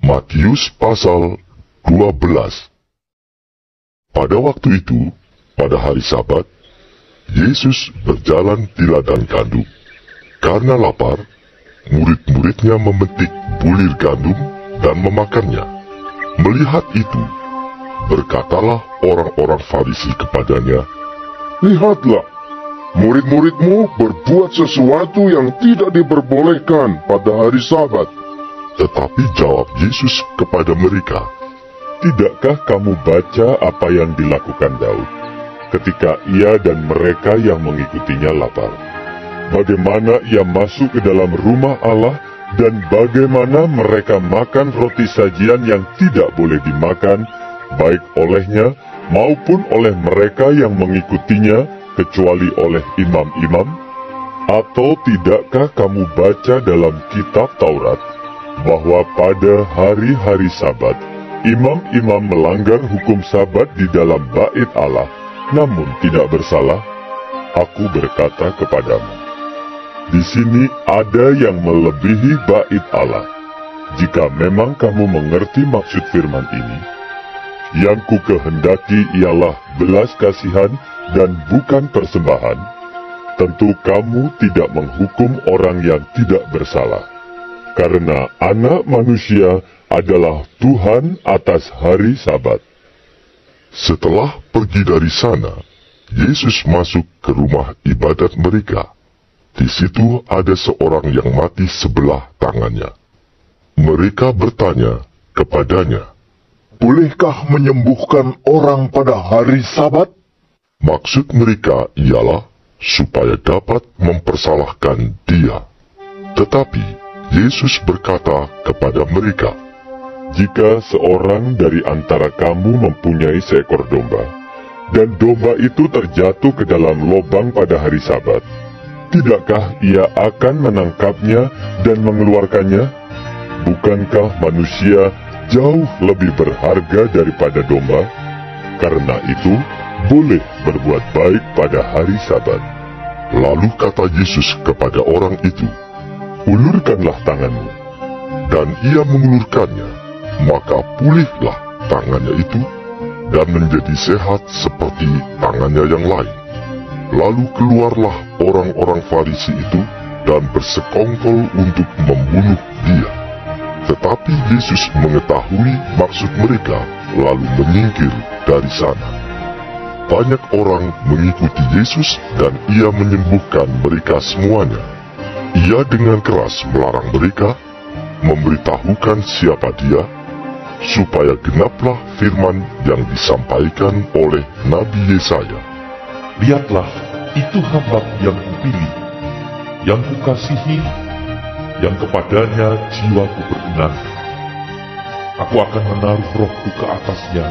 Matius pasal 12. Pada waktu itu, pada hari Sabat, Yesus berjalan di ladang gandum. Karena lapar, murid-muridnya memetik bulir gandum dan memakannya. Melihat itu, berkatalah orang-orang Farisi kepadanya, "Lihatlah, murid-muridmu berbuat sesuatu yang tidak diperbolehkan pada hari Sabat." Tetapi jawab Yesus kepada mereka, "Tidakkah kamu baca apa yang dilakukan Daud ketika ia dan mereka yang mengikutinya lapar? Bagaimana ia masuk ke dalam rumah Allah dan bagaimana mereka makan roti sajian yang tidak boleh dimakan, baik olehnya maupun oleh mereka yang mengikutinya, kecuali oleh imam-imam? Atau tidakkah kamu baca dalam kitab Taurat bahwa pada hari-hari Sabat, imam-imam melanggar hukum Sabat di dalam bait Allah, namun tidak bersalah? Aku berkata kepadamu, di sini ada yang melebihi bait Allah. Jika memang kamu mengerti maksud firman ini, yang ku kehendaki ialah belas kasihan dan bukan persembahan, tentu kamu tidak menghukum orang yang tidak bersalah. Karena Anak Manusia adalah Tuhan atas hari Sabat." Setelah pergi dari sana, Yesus masuk ke rumah ibadat mereka. Di situ ada seorang yang mati sebelah tangannya. Mereka bertanya kepadanya, "Bolehkah menyembuhkan orang pada hari Sabat?" Maksud mereka ialah supaya dapat mempersalahkan dia. Tetapi Yesus berkata kepada mereka, "Jika seorang dari antara kamu mempunyai seekor domba, dan domba itu terjatuh ke dalam lubang pada hari Sabat, tidakkah ia akan menangkapnya dan mengeluarkannya? Bukankah manusia jauh lebih berharga daripada domba? Karena itu, boleh berbuat baik pada hari Sabat." Lalu kata Yesus kepada orang itu, "Ulurkanlah tanganmu." Dan ia mengulurkannya, maka pulihlah tangannya itu, dan menjadi sehat seperti tangannya yang lain. Lalu keluarlah orang-orang Farisi itu, dan bersekongkol untuk membunuh dia. Tetapi Yesus mengetahui maksud mereka, lalu menyingkir dari sana. Banyak orang mengikuti Yesus, dan ia menyembuhkan mereka semuanya. Ia dengan keras melarang mereka memberitahukan siapa dia, supaya genaplah firman yang disampaikan oleh Nabi Yesaya, "Lihatlah, itu hamba yang kupilih, yang kukasihi, yang kepadanya jiwaku berkenan. Aku akan menaruh rohku ke atasnya,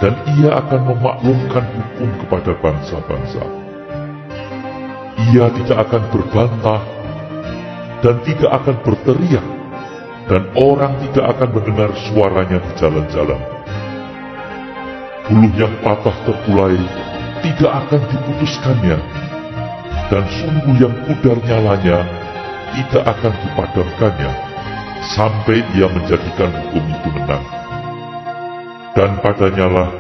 dan ia akan memaklumkan hukum kepada bangsa-bangsa. Ia tidak akan berbantah, dan tidak akan berteriak, dan orang tidak akan mendengar suaranya di jalan-jalan. Buluh yang patah terkulai tidak akan diputuskannya, dan sumbu yang pudar nyalanya tidak akan dipadamkannya, sampai ia menjadikan hukum itu menang. Dan padanya lah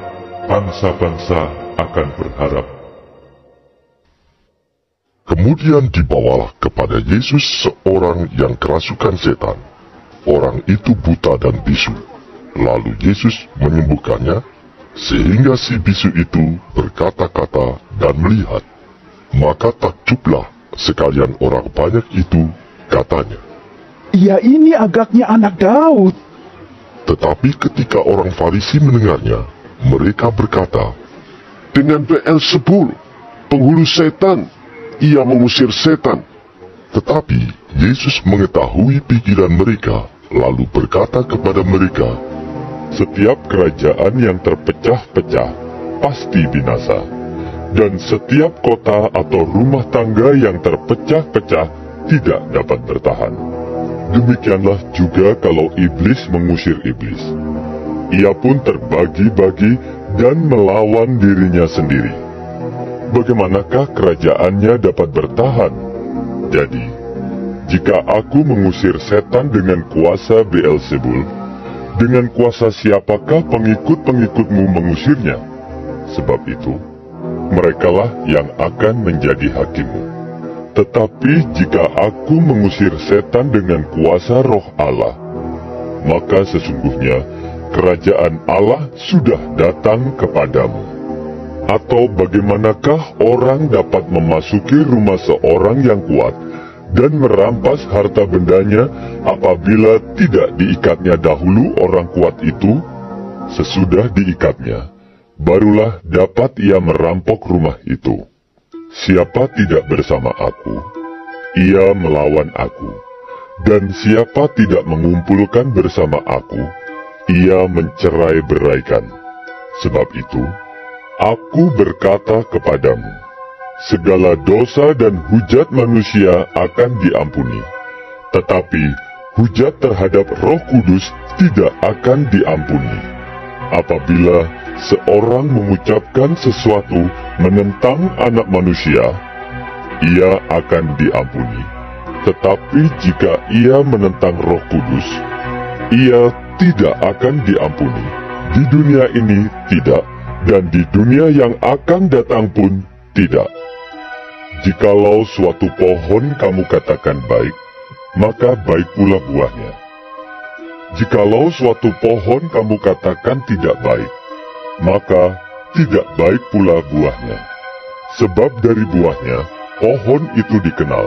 bangsa-bangsa akan berharap." Kemudian dibawalah kepada Yesus seorang yang kerasukan setan. Orang itu buta dan bisu. Lalu Yesus menyembuhkannya, sehingga si bisu itu berkata-kata dan melihat. Maka takjublah sekalian orang banyak itu, katanya, "Ia ini agaknya anak Daud." Tetapi ketika orang Farisi mendengarnya, mereka berkata, "Dengan Beelzebul, penghulu setan, ia mengusir setan." Tetapi Yesus mengetahui pikiran mereka, lalu berkata kepada mereka, "Setiap kerajaan yang terpecah-pecah pasti binasa, dan setiap kota atau rumah tangga yang terpecah-pecah tidak dapat bertahan. Demikianlah juga kalau iblis mengusir iblis. Ia pun terbagi-bagi dan melawan dirinya sendiri. Bagaimanakah kerajaannya dapat bertahan? Jadi, jika aku mengusir setan dengan kuasa Beelzebul, Dengan kuasa siapakah pengikut-pengikutmu mengusirnya? Sebab itu, merekalah yang akan menjadi hakimmu. Tetapi jika aku mengusir setan dengan kuasa Roh Allah, maka sesungguhnya kerajaan Allah sudah datang kepadamu. Atau bagaimanakah orang dapat memasuki rumah seorang yang kuat dan merampas harta bendanya apabila tidak diikatnya dahulu orang kuat itu? Sesudah diikatnya, barulah dapat ia merampok rumah itu. Siapa tidak bersama aku, ia melawan aku. Dan siapa tidak mengumpulkan bersama aku, ia mencerai-beraikan. Sebab itu, aku berkata kepadamu, segala dosa dan hujat manusia akan diampuni, tetapi hujat terhadap Roh Kudus tidak akan diampuni. Apabila seorang mengucapkan sesuatu menentang Anak Manusia, ia akan diampuni. Tetapi jika ia menentang Roh Kudus, ia tidak akan diampuni. Di dunia ini tidak, dan di dunia yang akan datang pun tidak. Jikalau suatu pohon kamu katakan baik, maka baik pula buahnya. Jikalau suatu pohon kamu katakan tidak baik, maka tidak baik pula buahnya. Sebab dari buahnya, pohon itu dikenal.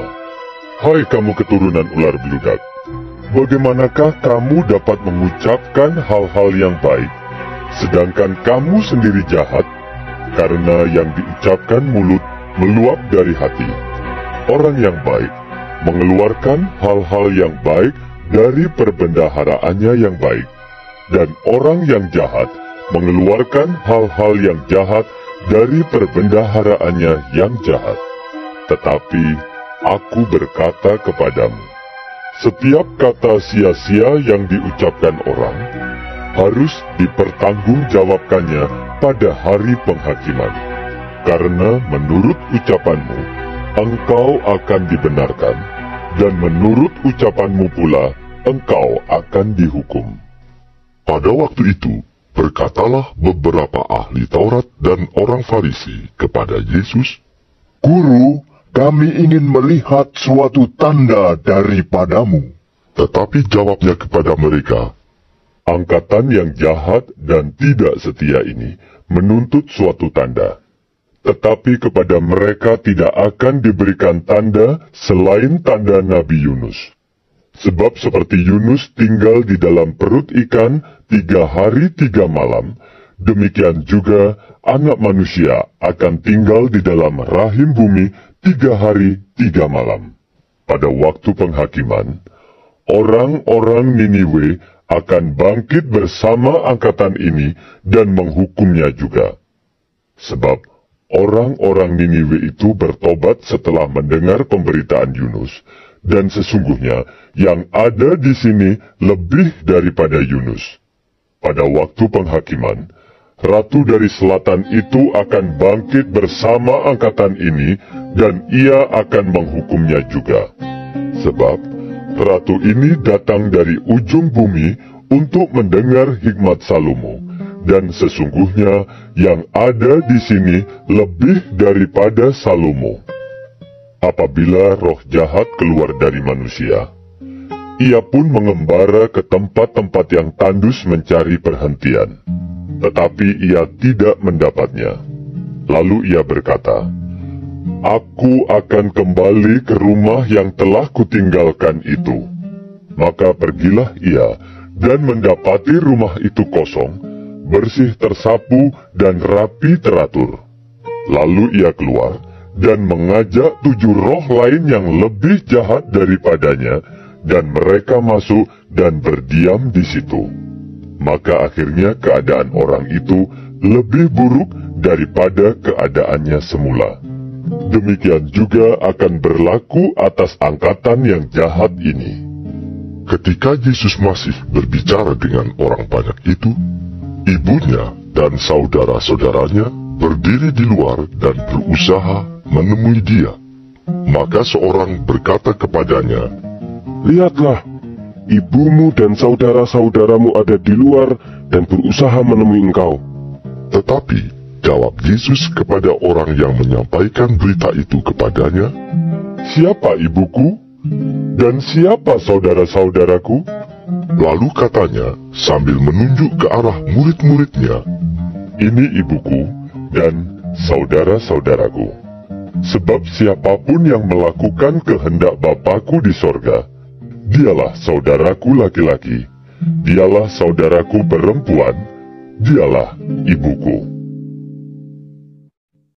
Hai kamu keturunan ular beludak, bagaimanakah kamu dapat mengucapkan hal-hal yang baik, sedangkan kamu sendiri jahat? Karena yang diucapkan mulut meluap dari hati. Orang yang baik mengeluarkan hal-hal yang baik dari perbendaharaannya yang baik, dan orang yang jahat mengeluarkan hal-hal yang jahat dari perbendaharaannya yang jahat. Tetapi aku berkata kepadamu, setiap kata sia-sia yang diucapkan orang harus dipertanggungjawabkannya pada hari penghakiman. Karena menurut ucapanmu, engkau akan dibenarkan, dan menurut ucapanmu pula, engkau akan dihukum. Pada waktu itu, berkatalah beberapa ahli Taurat dan orang Farisi kepada Yesus, Guru, kami ingin melihat suatu tanda daripadamu. Tetapi jawabnya kepada mereka, Angkatan yang jahat dan tidak setia ini menuntut suatu tanda. Tetapi kepada mereka tidak akan diberikan tanda selain tanda Nabi Yunus. Sebab seperti Yunus tinggal di dalam perut ikan 3 hari 3 malam, demikian juga Anak Manusia akan tinggal di dalam rahim bumi 3 hari 3 malam. Pada waktu penghakiman, orang-orang Niniwe akan bangkit bersama angkatan ini dan menghukumnya juga. Sebab orang-orang Niniwe itu bertobat setelah mendengar pemberitaan Yunus, dan sesungguhnya yang ada di sini lebih daripada Yunus. Pada waktu penghakiman, Ratu dari Selatan itu akan bangkit bersama angkatan ini, dan ia akan menghukumnya juga. Sebab Ratu ini datang dari ujung bumi untuk mendengar hikmat Salomo, dan sesungguhnya yang ada di sini lebih daripada Salomo. Apabila roh jahat keluar dari manusia, ia pun mengembara ke tempat-tempat yang tandus mencari perhentian, tetapi ia tidak mendapatnya. Lalu ia berkata, Aku akan kembali ke rumah yang telah kutinggalkan itu. Maka pergilah ia dan mendapati rumah itu kosong, bersih tersapu dan rapi teratur. Lalu ia keluar dan mengajak 7 roh lain yang lebih jahat daripadanya, dan mereka masuk dan berdiam di situ. Maka akhirnya keadaan orang itu lebih buruk daripada keadaannya semula. Demikian juga akan berlaku atas angkatan yang jahat ini. ketika Yesus masih berbicara dengan orang banyak itu, ibunya dan saudara-saudaranya berdiri di luar dan berusaha menemui dia. Maka seorang berkata kepadanya, Lihatlah, ibumu dan saudara-saudaramu ada di luar dan berusaha menemui engkau." Tetapi jawab Yesus kepada orang yang menyampaikan berita itu kepadanya, "Siapa ibuku? Dan siapa saudara-saudaraku?" Lalu katanya sambil menunjuk ke arah murid-muridnya, "Ini ibuku dan saudara-saudaraku. Sebab siapapun yang melakukan kehendak Bapa-Ku di sorga, dialah saudaraku laki-laki, dialah saudaraku perempuan, dialah ibuku."